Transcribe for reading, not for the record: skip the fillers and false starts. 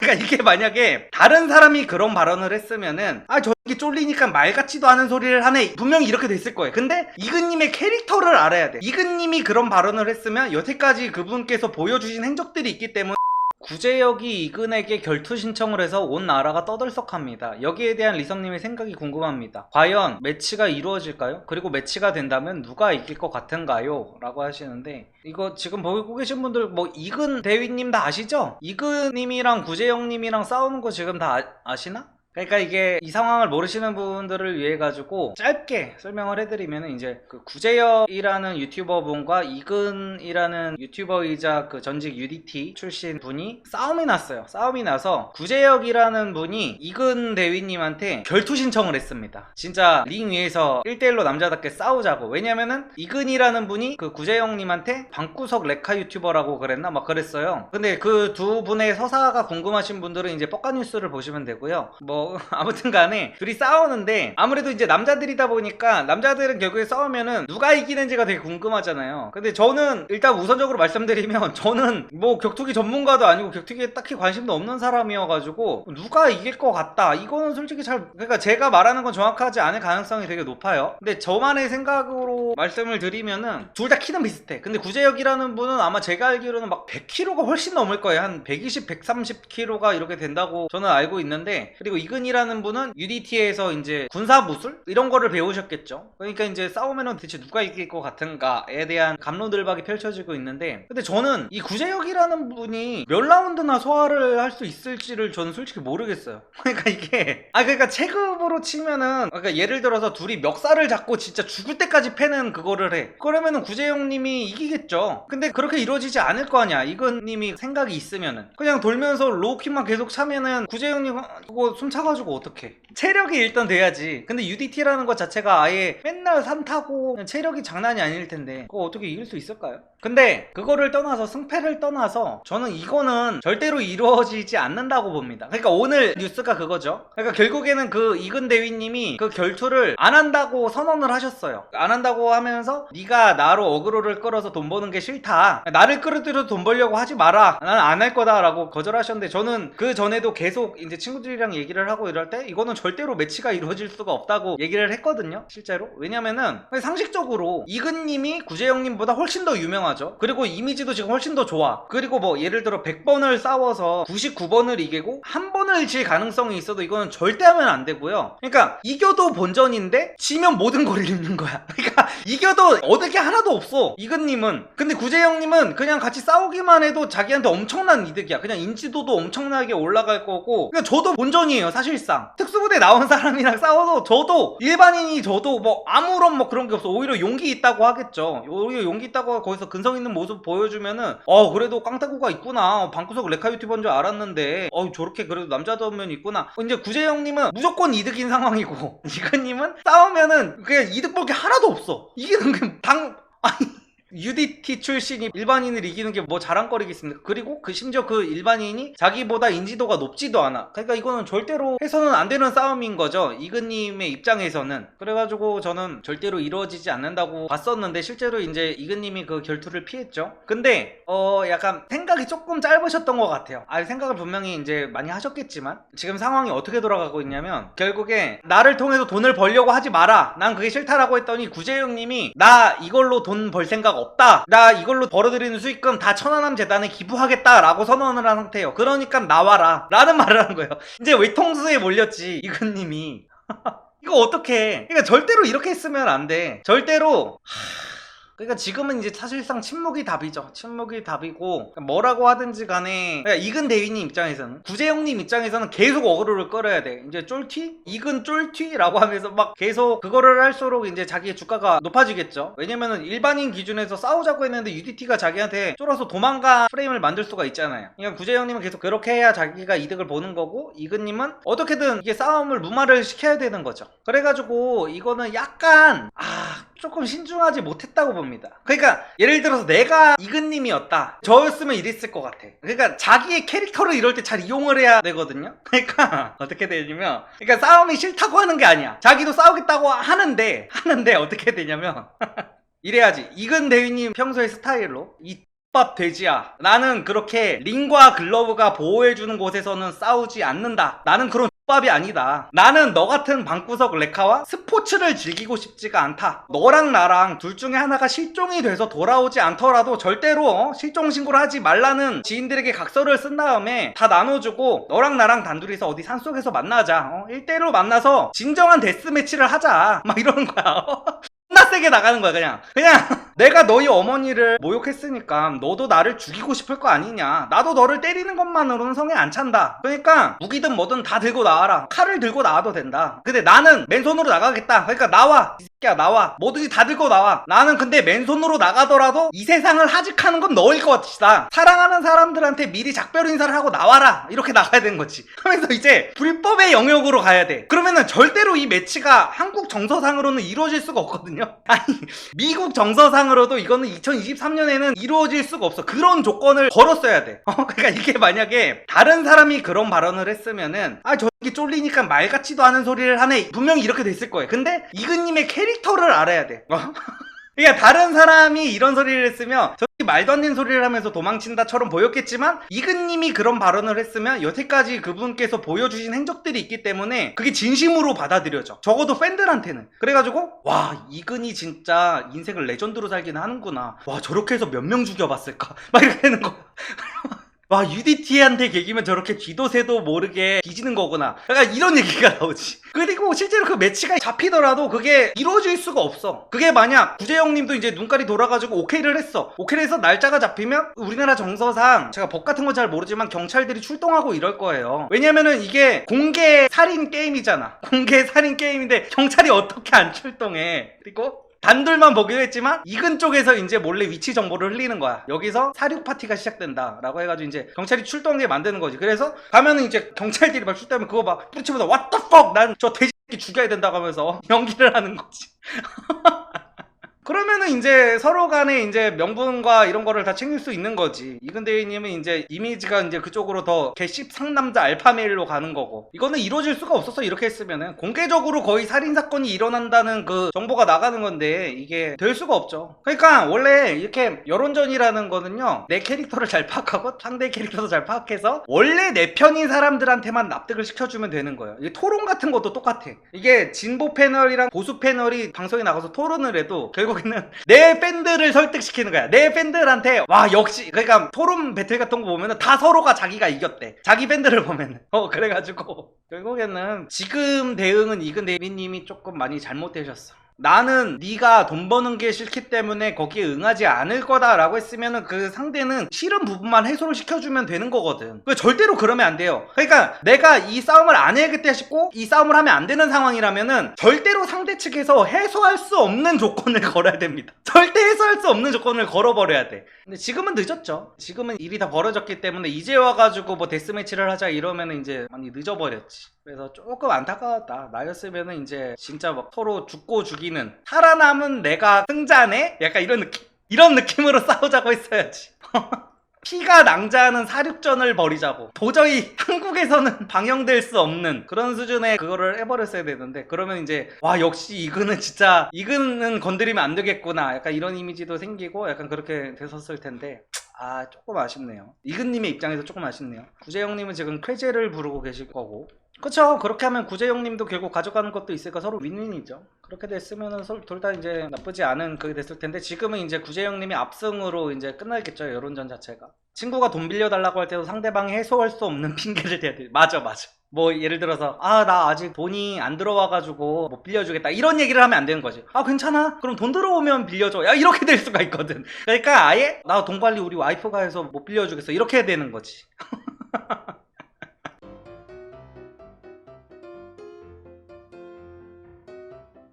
그러니까 이게 만약에 다른 사람이 그런 발언을 했으면은 저기 쫄리니까 말 같지도 않은 소리를 하네, 분명히 이렇게 됐을 거예요. 근데 이근님의 캐릭터를 알아야 돼. 이근님이 그런 발언을 했으면 여태까지 그분께서 보여주신 행적들이 있기 때문에 구제역이 이근에게 결투 신청을 해서 온 나라가 떠들썩합니다. 여기에 대한 리성님의 생각이 궁금합니다. 과연 매치가 이루어질까요? 그리고 매치가 된다면 누가 이길 것 같은가요? 라고 하시는데, 이거 지금 보고 계신 분들 뭐 이근 대위님 다 아시죠? 이근님이랑 구제역님이랑 싸우는 거 지금 다 아시나? 그러니까 이게 이 상황을 모르시는 분들을 위해 가지고 짧게 설명을 해드리면, 이제 그 구제혁이라는 유튜버 분과 이근이라는 유튜버이자 그 전직 UDT 출신 분이 싸움이 났어요. 싸움이 나서 구제혁이라는 분이 이근 대위님한테 결투 신청을 했습니다. 진짜 링 위에서 1대1로 남자답게 싸우자고. 왜냐면은 이근이라는 분이 그 구제혁님한테 방구석 레카 유튜버라고 그랬나? 막 그랬어요. 근데 그 두 분의 서사가 궁금하신 분들은 이제 뻑가뉴스를 보시면 되고요. 아무튼 간에 둘이 싸우는데, 아무래도 이제 남자들이다 보니까 남자들은 결국에 싸우면은 누가 이기는지가 되게 궁금하잖아요. 근데 저는 일단 우선적으로 말씀드리면, 저는 뭐 격투기 전문가도 아니고 격투기에 딱히 관심도 없는 사람이어가지고 누가 이길 것 같다, 이거는 솔직히 그러니까 제가 말하는 건 정확하지 않을 가능성이 되게 높아요. 근데 저만의 생각으로 말씀을 드리면은 둘 다 키는 비슷해. 근데 구제혁이라는 분은 아마 제가 알기로는 막 100kg가 훨씬 넘을 거예요. 한 120, 130kg가 이렇게 된다고 저는 알고 있는데, 그리고 이근이라는 분은 UDT에서 이제 군사무술? 이런 거를 배우셨겠죠. 그러니까 이제 싸우면은 대체 누가 이길 것 같은가에 대한 갑론들박이 펼쳐지고 있는데, 근데 저는 이 구제혁이라는 분이 몇 라운드나 소화를 할 수 있을지를 저는 솔직히 모르겠어요. 그러니까 이게 그러니까 체급으로 치면은, 그러니까 예를 들어서 둘이 멱살을 잡고 진짜 죽을 때까지 패는 그거를 해. 그러면은 구제혁님이 이기겠죠. 근데 그렇게 이루어지지 않을 거 아니야. 이근님이 생각이 있으면은 그냥 돌면서 로우킥만 계속 차면은 구제혁님 그거 숨 차가지고 어떡해. 체력이 일단 돼야지. 근데 UDT라는 것 자체가 아예 맨날 산 타고 체력이 장난이 아닐 텐데 그거 어떻게 이길 수 있을까요? 근데 그거를 떠나서, 승패를 떠나서, 저는 이거는 절대로 이루어지지 않는다고 봅니다. 그러니까 오늘 뉴스가 그거죠. 그러니까 결국에는 그 이근 대위님이 그 결투를 안 한다고 선언을 하셨어요. 안 한다고 하면서 네가 나로 어그로를 끌어서 돈 버는 게 싫다, 나를 끌어들여서 돈 벌려고 하지 마라, 난 안 할 거다 라고 거절하셨는데, 저는 그 전에도 계속 이제 친구들이랑 얘기를 하고 이럴 때 이거는 절대로 매치가 이루어질 수가 없다고 얘기를 했거든요. 실제로. 왜냐면은 상식적으로 이근님이 구제혁님보다 훨씬 더 유명하죠. 그리고 이미지도 지금 훨씬 더 좋아. 그리고 뭐 예를 들어 100번을 싸워서 99번을 이기고 한 번을 질 가능성이 있어도 이거는 절대 하면 안 되고요. 그러니까 이겨도 본전인데 지면 모든 걸 잃는 거야. 그러니까 이겨도 얻을 게 하나도 없어, 이근님은. 근데 구제혁님은 그냥 같이 싸우기만 해도 자기한테 엄청난 이득이야. 그냥 인지도도 엄청나게 올라갈 거고, 그냥 저도 본전이에요 사실상. 특수부대 나온 사람이랑 싸워도 저도, 일반인이 저도 뭐 아무런 뭐 그런 게 없어. 오히려 용기 있다고 하겠죠. 오히려 용기 있다고 거기서 근성 있는 모습 보여주면은 그래도 깡따구가 있구나, 방구석 레카 유튜버인 줄 알았는데 저렇게 그래도 남자다우면 있구나. 이제 구제형님은 무조건 이득인 상황이고 이근님은 싸우면은 그냥 이득 볼 게 하나도 없어. 이게 UDT 출신이 일반인을 이기는 게 뭐 자랑거리겠습니까? 그리고 심지어 그 일반인이 자기보다 인지도가 높지도 않아. 그러니까 이거는 절대로 해서는 안 되는 싸움인 거죠, 이근님의 입장에서는. 그래가지고 저는 절대로 이루어지지 않는다고 봤었는데, 실제로 이제 이근님이 그 결투를 피했죠. 근데 약간 생각이 조금 짧으셨던 것 같아요. 생각을 분명히 이제 많이 하셨겠지만, 지금 상황이 어떻게 돌아가고 있냐면, 결국에 나를 통해서 돈을 벌려고 하지 마라, 난 그게 싫다라고 했더니 구제영님이 나 이걸로 돈 벌 생각 없다, 나 이걸로 벌어들이는 수익금 다 천안함 재단에 기부하겠다 라고 선언을 한 상태예요. 그러니까 나와라 라는 말을 하는 거예요. 이제 외통수에 몰렸지 이근님이. 이거 어떡해. 그러니까 절대로 이렇게 했으면 안 돼. 절대로. 그러니까 지금은 이제 사실상 침묵이 답이죠. 침묵이 답이고, 뭐라고 하든지 간에, 그러니까 이근 대위님 입장에서는, 구제형님 입장에서는 계속 어그로를 끌어야 돼. 이제 쫄튀? 이근 쫄튀? 라고 하면서 막 계속 그거를 할수록 이제 자기의 주가가 높아지겠죠. 왜냐면은 일반인 기준에서 싸우자고 했는데 UDT가 자기한테 쫄아서 도망가 프레임을 만들 수가 있잖아요. 그러니까 구제형님은 계속 그렇게 해야 자기가 이득을 보는 거고, 이근님은 어떻게든 이게 싸움을 무마를 시켜야 되는 거죠. 그래가지고 이거는 약간 조금 신중하지 못했다고 봅니다. 그러니까 예를 들어서 내가 이근님이었다, 저였으면 이랬을 것 같아. 그러니까 자기의 캐릭터를 이럴 때 잘 이용을 해야 되거든요. 그러니까 어떻게 되냐면, 그러니까 싸움이 싫다고 하는 게 아니야. 자기도 싸우겠다고 하는데 어떻게 되냐면 이래야지. 이근 대위님 평소의 스타일로 밥 돼지야. 나는 그렇게 링과 글러브가 보호해주는 곳에서는 싸우지 않는다. 나는 그런 밥이 아니다. 나는 너 같은 방구석 레카와 스포츠를 즐기고 싶지가 않다. 너랑 나랑 둘 중에 하나가 실종이 돼서 돌아오지 않더라도 절대로 실종 신고를 하지 말라는 지인들에게 각서를 쓴 다음에 다 나눠주고 너랑 나랑 단둘이서 어디 산속에서 만나자. 1대1로 만나서 진정한 데스매치를 하자. 막 이러는 거야. 존나 세게 나가는 거야. 그냥 내가 너희 어머니를 모욕했으니까 너도 나를 죽이고 싶을 거 아니냐. 나도 너를 때리는 것만으로는 성에 안 찬다. 그러니까 무기든 뭐든 다 들고 나와라. 칼을 들고 나와도 된다. 근데 나는 맨손으로 나가겠다. 그러니까 나와 이 새끼야, 나와. 뭐든지 다 들고 나와. 나는 근데 맨손으로 나가더라도 이 세상을 하직하는 건 너일 것 같다. 사랑하는 사람들한테 미리 작별 인사를 하고 나와라. 이렇게 나가야 되는 거지. 하면서 이제 불법의 영역으로 가야 돼. 그러면은 절대로 이 매치가 한국 정서상으로는 이루어질 수가 없거든요. 아니, 미국 정서상으로도 이거는 2023년에는 이루어질 수가 없어. 그런 조건을 걸었어야 돼. 그러니까 이게 만약에 다른 사람이 그런 발언을 했으면은 저기 쫄리니까 말 같지도 않은 소리를 하네, 분명히 이렇게 됐을 거예요. 근데 이근님의 캐릭터를 알아야 돼. 그러니까 다른 사람이 이런 소리를 했으면 저기 말도 안 되는 소리를 하면서 도망친다처럼 보였겠지만, 이근님이 그런 발언을 했으면 여태까지 그분께서 보여주신 행적들이 있기 때문에 그게 진심으로 받아들여져. 적어도 팬들한테는. 그래가지고 와, 이근이 진짜 인생을 레전드로 살기는 하는구나. 와, 저렇게 해서 몇 명 죽여봤을까 막 이렇게 되는 거. 와, UDT한테 개기면 저렇게 쥐도 새도 모르게 뒤지는 거구나. 약간 이런 얘기가 나오지. 그리고 실제로 그 매치가 잡히더라도 그게 이루어질 수가 없어. 그게 만약 구재영님도 이제 눈깔이 돌아가지고 오케이를 했어. 오케이를 해서 날짜가 잡히면 우리나라 정서상, 제가 법 같은 건 잘 모르지만 경찰들이 출동하고 이럴 거예요. 왜냐면은 이게 공개 살인 게임이잖아. 공개 살인 게임인데 경찰이 어떻게 안 출동해. 그리고 단둘만 보기로 했지만 이근 쪽에서 이제 몰래 위치 정보를 흘리는 거야. 여기서 사륙 파티가 시작된다 라고 해가지고 이제 경찰이 출동하게 만드는 거지. 그래서 가면은 이제 경찰들이 막 출동하면 그거 막 뿌리치면서 What the fuck, 난 저 돼지 죽여야 된다고 하면서 연기를 하는 거지. 그러면은 이제 서로 간에 이제 명분과 이런 거를 다 챙길 수 있는 거지. 이근대위님은 이제 이미지가 이제 그쪽으로 더 개씹 상남자 알파메일로 가는 거고, 이거는 이루어질 수가 없었어. 이렇게 했으면은 공개적으로 거의 살인사건이 일어난다는 그 정보가 나가는 건데 이게 될 수가 없죠. 그러니까 원래 이렇게 여론전이라는 거는요, 내 캐릭터를 잘 파악하고 상대 캐릭터도 잘 파악해서 원래 내 편인 사람들한테만 납득을 시켜주면 되는 거예요. 이게 토론 같은 것도 똑같아. 이게 진보 패널이랑 보수 패널이 방송에 나가서 토론을 해도 결국 내 팬들을 설득시키는 거야. 내 팬들한테 와, 역시. 그러니까 토론 배틀 같은 거 보면은 다 서로가 자기가 이겼대. 자기 팬들을 보면은. 그래가지고 결국에는 지금 대응은 이근대위님이 조금 많이 잘못되셨어. 나는 네가 돈 버는 게 싫기 때문에 거기에 응하지 않을 거다라고 했으면은 그 상대는 싫은 부분만 해소를 시켜주면 되는 거거든. 절대로 그러면 안 돼요. 그러니까 내가 이 싸움을 안 해야겠다 싶고 이 싸움을 하면 안 되는 상황이라면은 절대로 상대 측에서 해소할 수 없는 조건을 걸어야 됩니다. 절대 해소할 수 없는 조건을 걸어버려야 돼. 근데 지금은 늦었죠. 지금은 일이 다 벌어졌기 때문에 이제 와가지고 뭐 데스매치를 하자 이러면은 이제 많이 늦어버렸지. 그래서 조금 안타까웠다. 나였으면은 이제 진짜 막 서로 죽고 죽이는, 살아남은 내가 승자네? 약간 이런 느낌으로 싸우자고 했어야지. 피가 낭자하는 사륙전을 벌이자고. 도저히 한국에서는 방영될 수 없는 그런 수준의 그거를 해버렸어야 되는데, 그러면 이제 와, 역시 이근은 건드리면 안 되겠구나, 약간 이런 이미지도 생기고 약간 그렇게 됐었을 텐데, 조금 아쉽네요. 이근님의 입장에서 조금 아쉽네요. 구재영님은 지금 쾌제를 부르고 계실 거고, 그쵸. 그렇게 하면 구재영님도 결국 가져가는 것도 있으니까 서로 윈윈이죠. 그렇게 됐으면은 둘 다 이제 나쁘지 않은 그게 됐을 텐데, 지금은 이제 구재영님이 압승으로 이제 끝나겠죠, 여론전 자체가. 친구가 돈 빌려달라고 할 때도 상대방이 해소할 수 없는 핑계를 대야 돼. 맞아. 뭐 예를 들어서 나 아직 돈이 안 들어와가지고 못 빌려주겠다, 이런 얘기를 하면 안 되는 거지. 괜찮아, 그럼 돈 들어오면 빌려줘. 야, 이렇게 될 수가 있거든. 그러니까 아예 나 돈 관리 우리 와이프가 해서 못 빌려주겠어, 이렇게 해야 되는 거지.